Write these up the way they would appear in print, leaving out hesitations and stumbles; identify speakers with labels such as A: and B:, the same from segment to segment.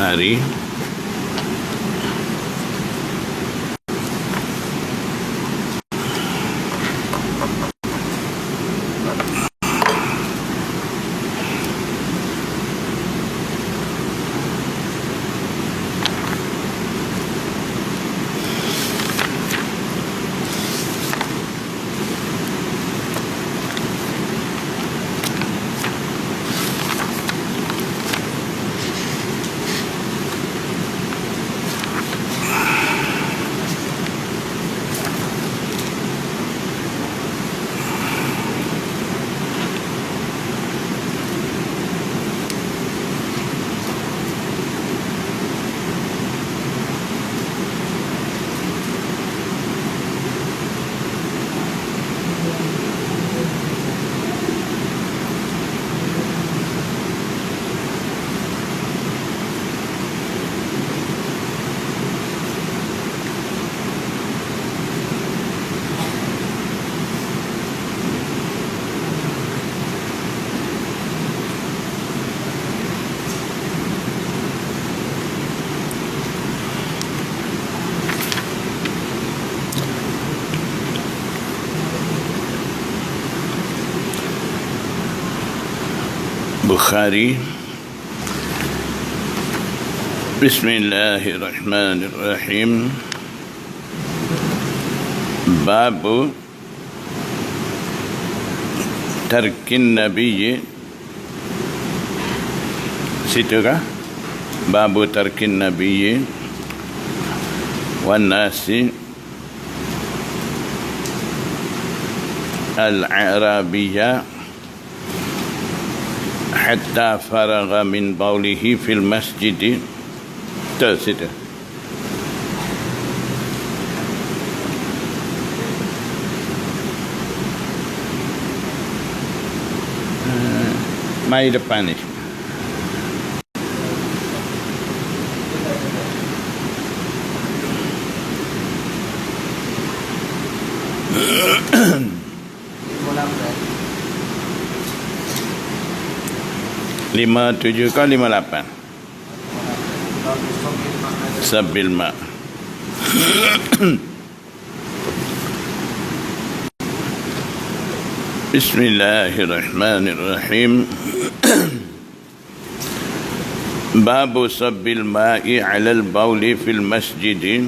A: Bukhari. Bukhari. Bismillahirrahmanirrahim. Babu tarkin nabiyyi. Situ kah? Babu tarkin nabiyyi wan nasi al-arabiyya hatta faragha min baulihi fil masjid. Situ. Mai depan ni. Lima tujuh ke 58 Sabil ma. Bismillahirrahmanirrahim. Babu sabbil ma'i 'alal bauli fil masjid.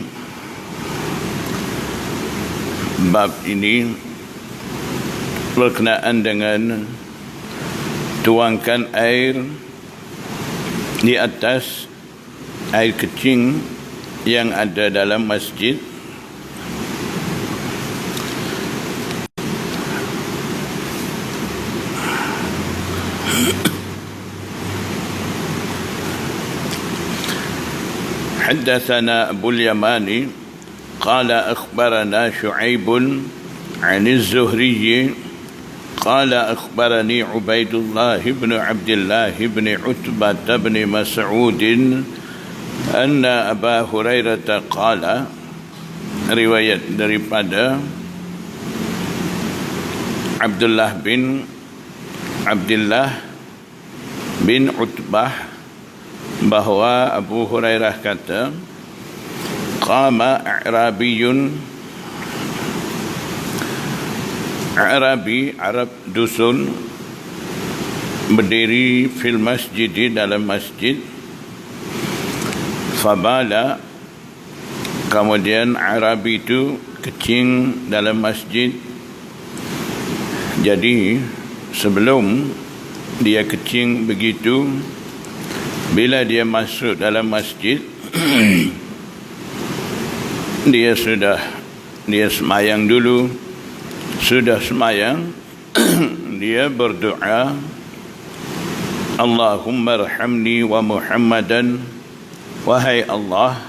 A: Bab ini berkenaan dengan tuangkan air di atas air kecing yang ada dalam masjid. حدثنا أبو اليماني قال أخبرنا شعيب عن الزهري قال أخبرني عبيد الله بن عبد الله بن عتبة بن مسعود أن أبا هريرة قال. Riwayat daripada Abdullah bin Utbah bahawa Abu Hurairah kata, qama a'rabiyun, Arabi, Arab dusun, berdiri fil masjid, dalam masjid. Fabala, kemudian Arabi itu kecing dalam masjid. Jadi sebelum dia kecing begitu, bila dia masuk dalam masjid, dia semayang dulu. Sudah semayang, dia berdoa, Allahumma arhamni wa Muhammadan, wahai Allah,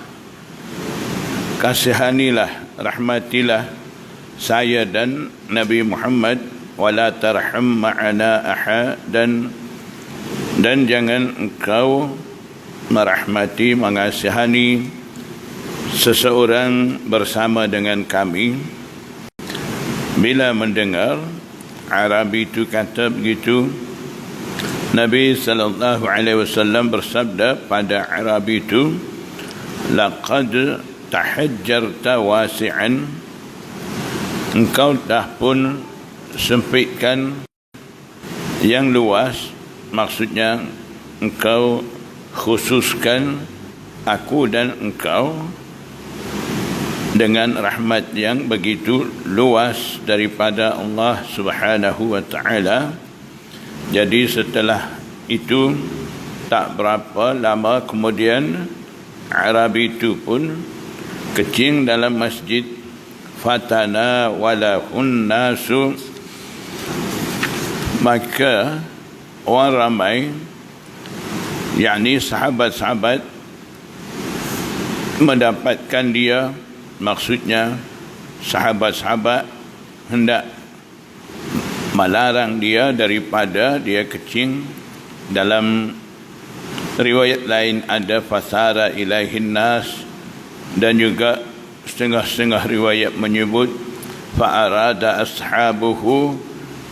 A: kasihanilah, rahmatilah saya dan Nabi Muhammad, wala tarham ma'ana ahadan, dan jangan engkau merahmati, mengasihani seseorang bersama dengan kami. Bila mendengar Arabi itu kata begitu, Nabi sallallahu alaihi wasallam bersabda pada Arabi itu, laqad tahajjarta wasi'an, engkau dah pun sempitkan yang luas, maksudnya engkau khususkan aku dan engkau dengan rahmat yang begitu luas daripada Allah Subhanahu wa ta'ala. Jadi setelah itu tak berapa lama kemudian Arabi itu pun kencing dalam masjid. Fatana walahun nasu, maka orang ramai, yakni sahabat-sahabat, mendapatkan dia, maksudnya sahabat-sahabat hendak melarang dia daripada dia kencing. Dalam riwayat lain ada fasara ilaihin nas, dan juga setengah-setengah riwayat menyebut fa'arada ashabuhu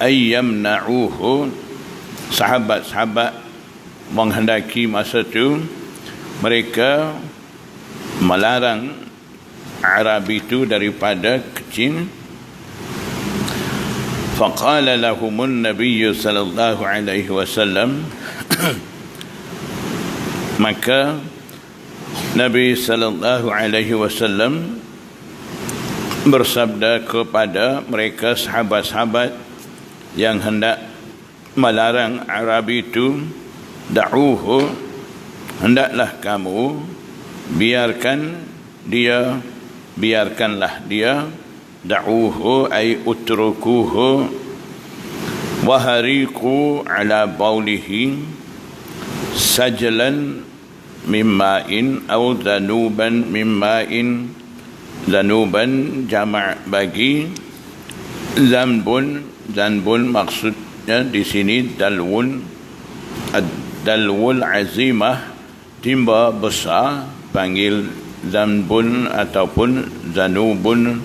A: ayyamna'uhu, sahabat-sahabat menghendaki masa itu mereka melarang Arabi itu daripada kencing. Faqala lahumun nabiyyu sallallahu alaihi wasallam, maka Nabi sallallahu alaihi wasallam bersabda kepada mereka sahabat-sahabat yang hendak melarang Arabi itu, da'uhu, hendaklah kamu biarkanlah dia, da'uhu ay utrukuhu, wahariku ala baulihi sajlan mimma'in au dhanuban mimma'in. Dhanuban jama' bagi zanbun, zanbun maksudnya di sini dalwun, dalwul azimah, timba besar, panggil zanbun ataupun zanubun.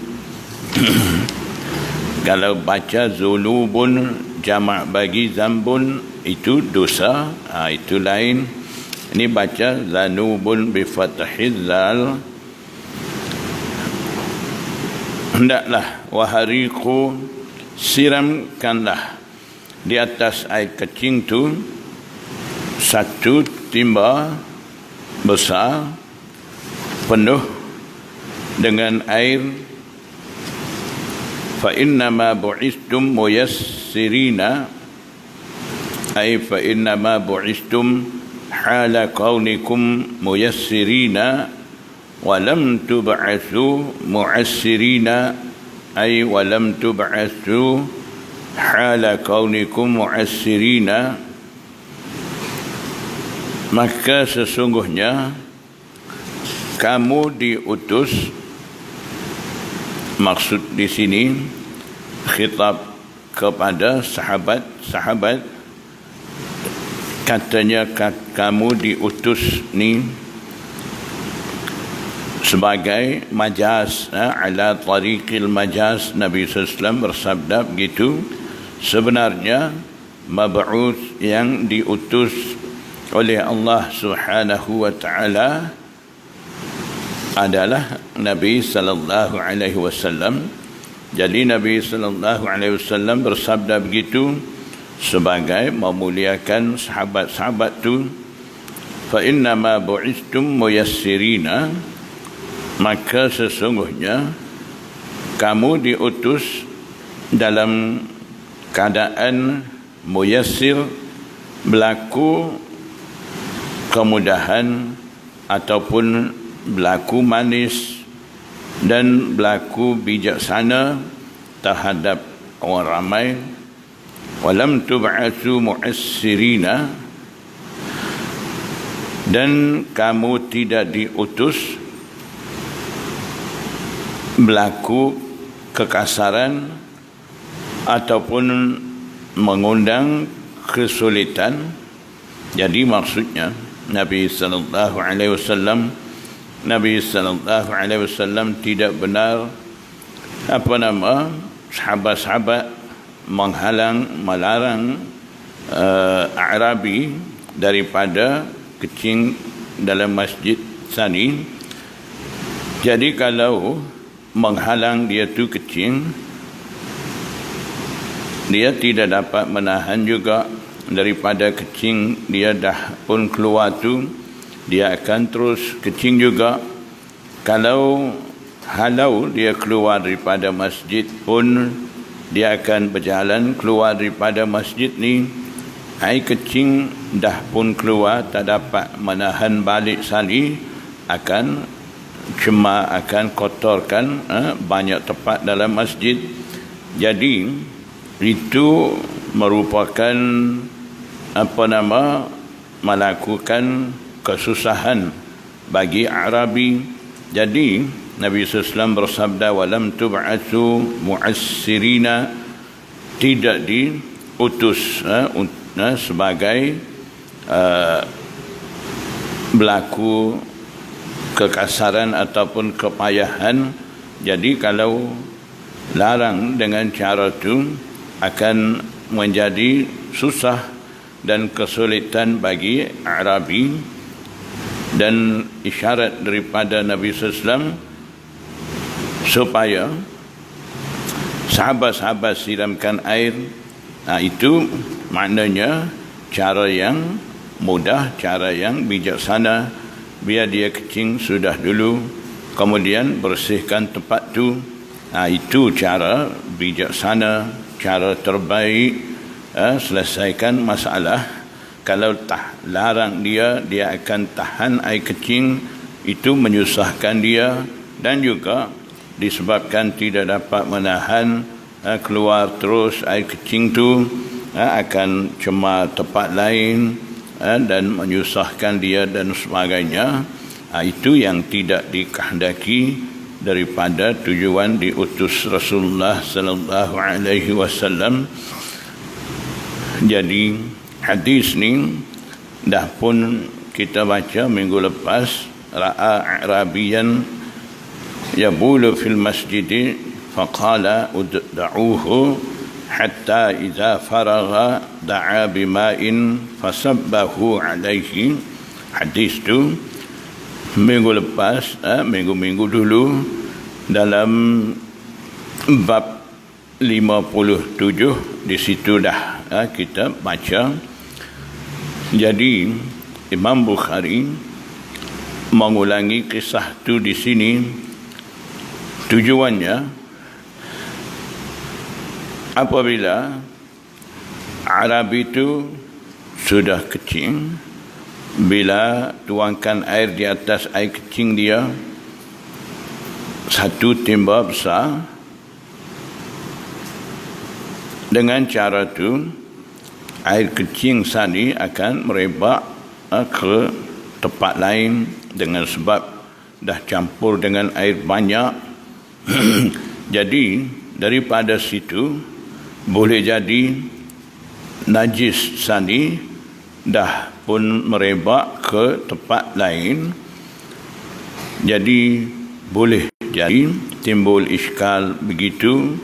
A: Kalau baca zulubun jama' bagi zambun itu dosa, itu lain. Ini baca zanubun bi fathiz zal. Hendaklah wahariku, siramkanlah di atas air kencing tu satu timba besar penuh dengan air. Fa innama bu'istum muyassirina, ay fa innama bu'istum hala kaunikum muyassirina wa lam tub'atsu mu'assirina, ay wa lam tub'atsu hala kaunikum mu'assirina. Maka sesungguhnya kamu diutus, maksud di sini khitab kepada sahabat-sahabat, katanya kamu diutus ni sebagai majaz, ala tariqil majaz. Nabi SAW bersabda begitu. Sebenarnya mab'uth yang diutus oleh Allah Subhanahu wa ta'ala adalah Nabi sallallahu alaihi wasallam. Jadi Nabi sallallahu alaihi wasallam bersabda begitu sebagai memuliakan sahabat-sahabat tu. Fa inna ma bu'istum muyassirina, maka sesungguhnya kamu diutus dalam keadaan muyassir, berlaku kemudahan ataupun berlaku manis dan berlaku bijaksana terhadap orang ramai. Walam tub'atsu mu'assirina, dan kamu tidak diutus berlaku kekasaran ataupun mengundang kesulitan. Jadi maksudnya Nabi sallallahu alaihi wasallam tidak benar sahabat-sahabat menghalang, melarang A'rabi daripada kencing dalam masjid Sani. Jadi kalau menghalang dia tu kencing, dia tidak dapat menahan juga daripada kencing dia dah pun keluar tu, dia akan terus kencing juga. Kalau halau dia keluar daripada masjid pun, dia akan berjalan keluar daripada masjid ni, air kencing dah pun keluar, tak dapat menahan balik sali, akan cemar, akan kotorkan banyak tempat dalam masjid. Jadi itu merupakan melakukan kesusahan bagi Arabi. Jadi Nabi SAW bersabda, walam tub'atsu mu'assirina, tidak diutus sebagai berlaku kekasaran ataupun kepayahan. Jadi kalau larang dengan cara itu akan menjadi susah dan kesulitan bagi Arabi. Dan isyarat daripada Nabi SAW supaya sahabat-sahabat siramkan air, itu maknanya cara yang mudah, cara yang bijaksana. Biar dia kencing sudah dulu, kemudian bersihkan tempat tu. Itu cara bijaksana, cara terbaik selesaikan masalah. Kalau larang dia akan tahan air kencing, itu menyusahkan dia, dan juga disebabkan tidak dapat menahan, keluar terus air kencing tu, akan cemar tempat lain dan menyusahkan dia dan sebagainya. Itu yang tidak dikehendaki daripada tujuan diutus Rasulullah sallallahu alaihi wasallam. Jadi hadis ni dah pun kita baca minggu lepas. Ra'a A'rabiyan yabulu fil masjid faqala ud'uhu hatta idza faragha da'a bima'in fasabbahu alaihi. Hadis tu minggu lepas, minggu-minggu dulu, dalam bab 57 di situ dah kita baca. Jadi Imam Bukhari mengulangi kisah tu di sini. Tujuannya apabila Arabi itu sudah kencing, bila tuangkan air di atas air kencing dia, satu timba besar, dengan cara tu air kencing sani akan merebak ke tempat lain, dengan sebab dah campur dengan air banyak. Jadi daripada situ boleh jadi najis sani dah pun merebak ke tempat lain. Jadi boleh jadi timbul iskal begitu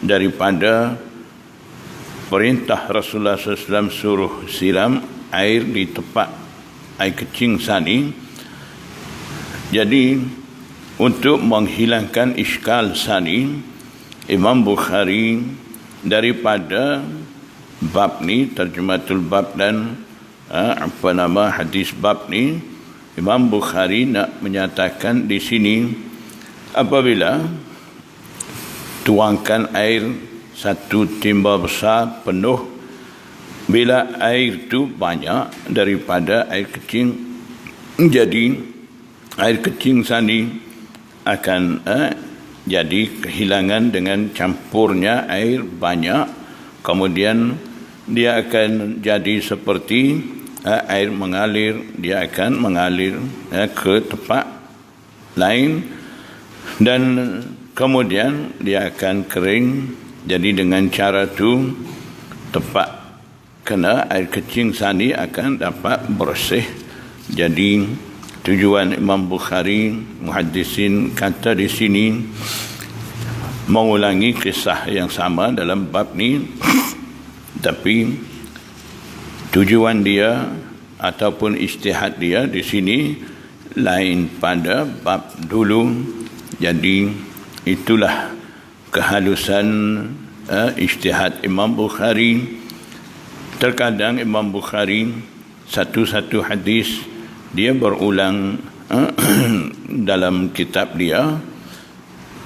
A: daripada perintah Rasulullah SAW suruh siram air di tempat air kencing sani. Jadi untuk menghilangkan iskal sani, Imam Bukhari daripada bab ni, terjematul bab dan hadis bab ni, Imam Bukhari nak menyatakan di sini, apabila tuangkan air satu timba besar penuh, bila air itu banyak daripada air kencing, jadi air kencing sani akan jadi kehilangan dengan campurnya air banyak. Kemudian dia akan jadi seperti air mengalir, dia akan mengalir ke tempat lain, dan kemudian dia akan kering. Jadi dengan cara tu tempat kena air kencing sani akan dapat bersih. Jadi tujuan Imam Bukhari, muhaddisin kata di sini, mengulangi kisah yang sama dalam bab ni, tapi tujuan dia ataupun ijtihad dia di sini lain pada bab dulu. Jadi itulah kehalusan ijtihad Imam Bukhari. Terkadang Imam Bukhari satu-satu hadis dia berulang dalam kitab dia.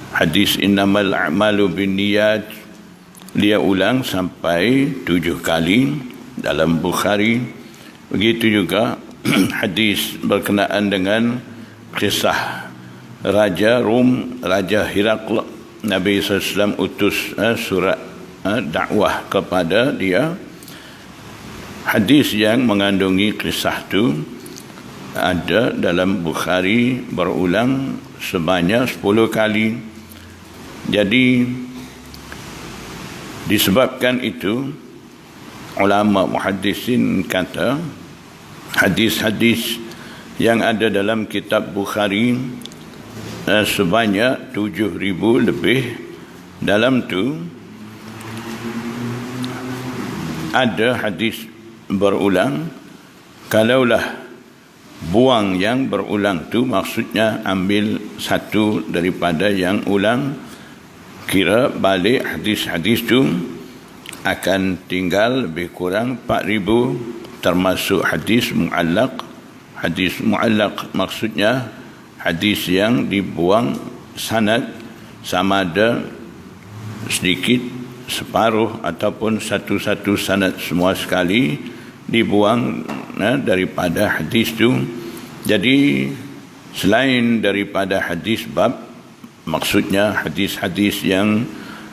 A: Hadis innamal a'malu binniyat dia ulang sampai 7 kali dalam Bukhari. Begitu juga hadis berkenaan dengan kisah Raja Rum, Raja Herakl. Nabi SAW utus surat dakwah kepada dia. Hadis yang mengandungi kisah itu ada dalam Bukhari berulang sebanyak 10 kali. Jadi disebabkan itu ulama muhaddisin kata hadis-hadis yang ada dalam kitab Bukhari sebanyak 7,000 lebih. Dalam tu ada hadis berulang. Kalaulah buang yang berulang tu maksudnya ambil satu daripada yang ulang, kira balik hadis-hadis tu akan tinggal lebih kurang 4,000, termasuk hadis mu'allaq. Hadis mu'allaq maksudnya hadis yang dibuang sanad, sama ada sedikit, separuh ataupun satu-satu sanad semua sekali dibuang daripada hadis tu. Jadi selain daripada hadis bab, maksudnya hadis-hadis yang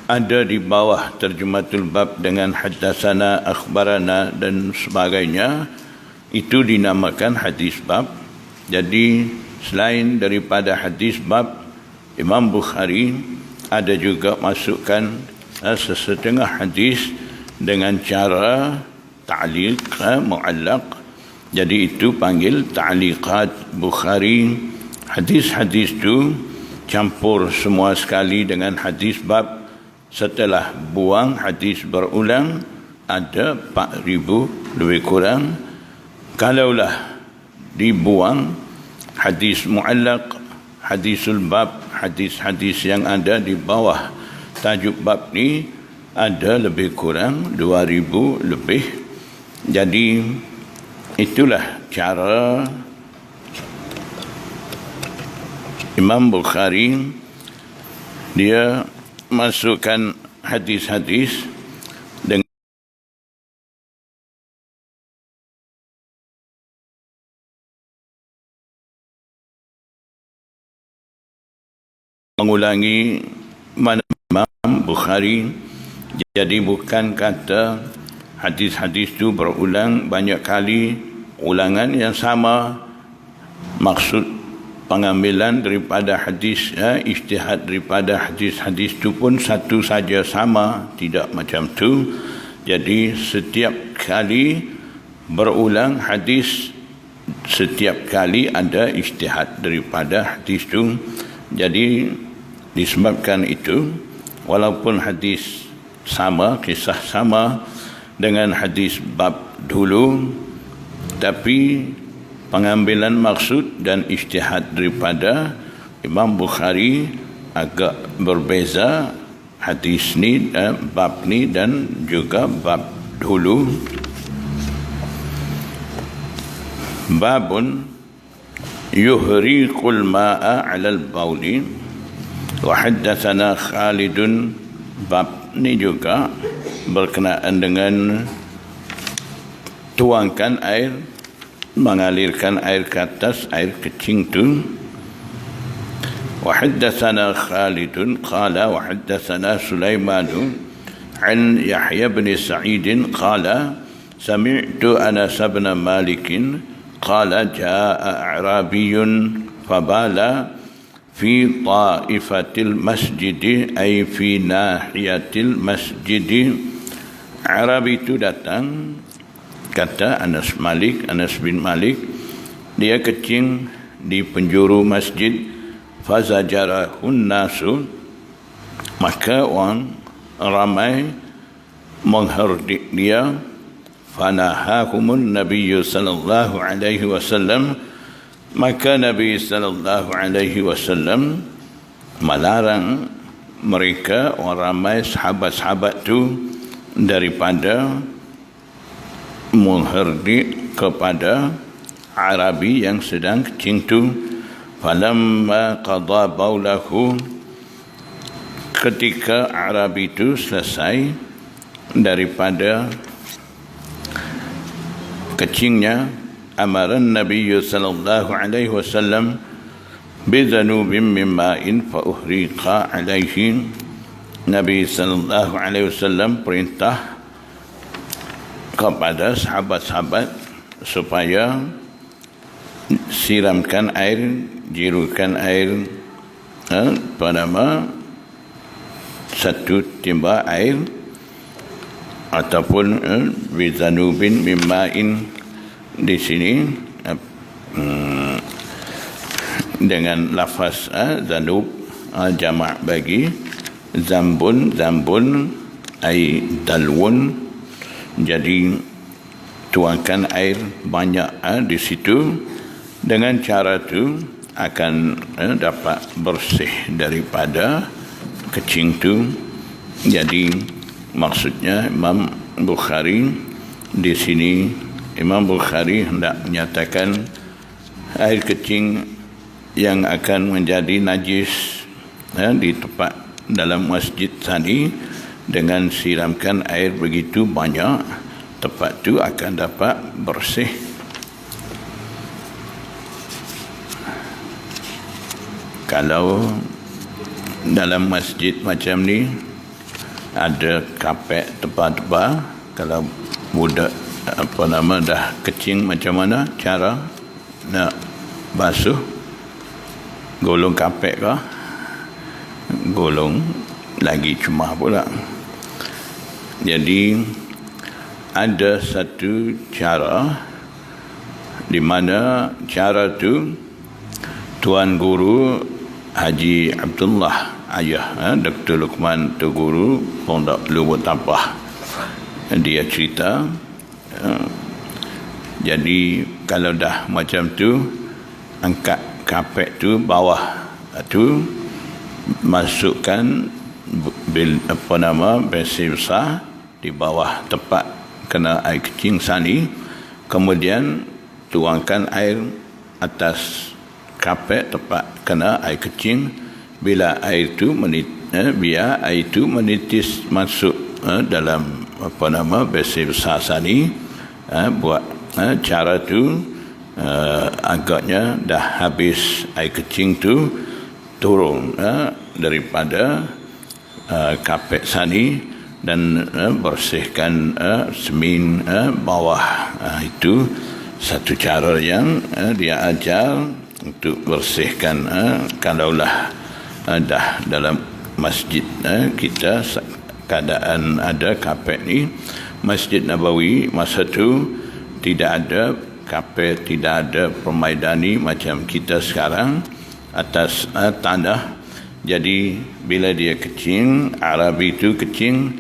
A: ada di bawah terjematul bab dengan haddatsana, akhbarana dan sebagainya, itu dinamakan hadis bab. Jadi selain daripada hadis bab, Imam Bukhari ada juga masukkan sesetengah hadis dengan cara ta'liq mu'allaq. Jadi itu panggil ta'liqat Bukhari. Hadis-hadis itu campur semua sekali dengan hadis bab. Setelah buang hadis berulang ada 4,000 lebih kurang. Kalaulah dibuang hadis mu'allaq, hadisul bab, hadis-hadis yang ada di bawah tajuk bab ni ada lebih kurang 2,000 lebih. Jadi itulah cara Imam Bukhari dia masukkan hadis-hadis dengan mengulangi mana Imam Bukhari. Jadi bukan kata hadis-hadis itu berulang banyak kali, ulangan yang sama. Maksud pengambilan daripada hadis, ijtihad daripada hadis-hadis itu pun satu saja, sama, tidak macam tu. Jadi setiap kali berulang hadis, setiap kali ada ijtihad daripada hadis itu. Jadi disebabkan itu, walaupun hadis sama, kisah sama dengan hadis bab dulu, tapi pengambilan maksud dan ijtihad daripada Imam Bukhari agak berbeza. Hadis ni, bab ni dan juga bab dulu. Babun yuhriqul ma'a 'alal bauli wa haddatsana Khalidun. Bab ni juga berkenaan dengan tuangkan air, mengalirkan air ke atas, air kecing tu. Wa haddatsana Khalidun qala wa haddatsana Sulaiman an Yahya bin Sa'id qala sami'tu Anas bin Malik qala jaa'a a'rabiyyun fabala fi ta'ifatil masjid ay fi nahiyatil masjid. Arabi itu datang, kata Anas bin Malik, dia kecing di penjuru masjid. Fazajarahun nasu, maka orang ramai mengherdik dia. fanahahumun nabiyyu sallallahu alaihi wasallam, maka Nabi sallallahu alaihi wasallam melarang mereka, orang ramai sahabat-sahabat tu, daripada mengherdik kepada Arabi yang sedang kencing tu. Falamma qada baulahu, ketika Arabi itu selesai daripada kecingnya, amaran Nabi sallallahu alaihi wasallam bidhanubin min ma'in fa uhriqa alaihi. Nabi sallallahu alaihi wasallam perintah kepada sahabat-sahabat supaya siramkan air, jirukan air, satu timba air, ataupun bizanubin mimma'in di sini dengan lafaz zanub, jamak bagi zambun ai dalwun. Jadi tuangkan air banyak di situ. Dengan cara tu akan dapat bersih daripada kecing tu. Jadi maksudnya Imam Bukhari di sini, Imam Bukhari hendak menyatakan air kecing yang akan menjadi najis di tempat dalam masjid tadi, dengan siramkan air begitu banyak, tempat tu akan dapat bersih. Kalau dalam masjid macam ni ada kapet tebal-tebal, kalau budak dah kecing, macam mana cara nak basuh? Golong kapet ke? Golong lagi cemah pula. Jadi ada satu cara di mana cara tu Tuan Guru Haji Abdullah, ayah Dr. Luqman tu Guru Pondok Lubuk Tapah, dia cerita. Jadi kalau dah macam tu, angkat kapet tu bawah tu, masukkan besi besar di bawah tempat kena air kecing sani, kemudian tuangkan air atas kapet tempat kena air kecing. Bila air itu biar air itu menitis masuk dalam besi besar sani, buat cara tu agaknya dah habis air kecing tu turun daripada kapet sani, dan bersihkan semin bawah. Itu satu cara yang dia ajar untuk bersihkan. Kalaulah dah dalam masjid kita keadaan ada kapet ni, Masjid Nabawi masa tu tidak ada kapet, tidak ada permaidani macam kita sekarang atas tanah. Jadi bila dia kecing, Arabi itu kecing,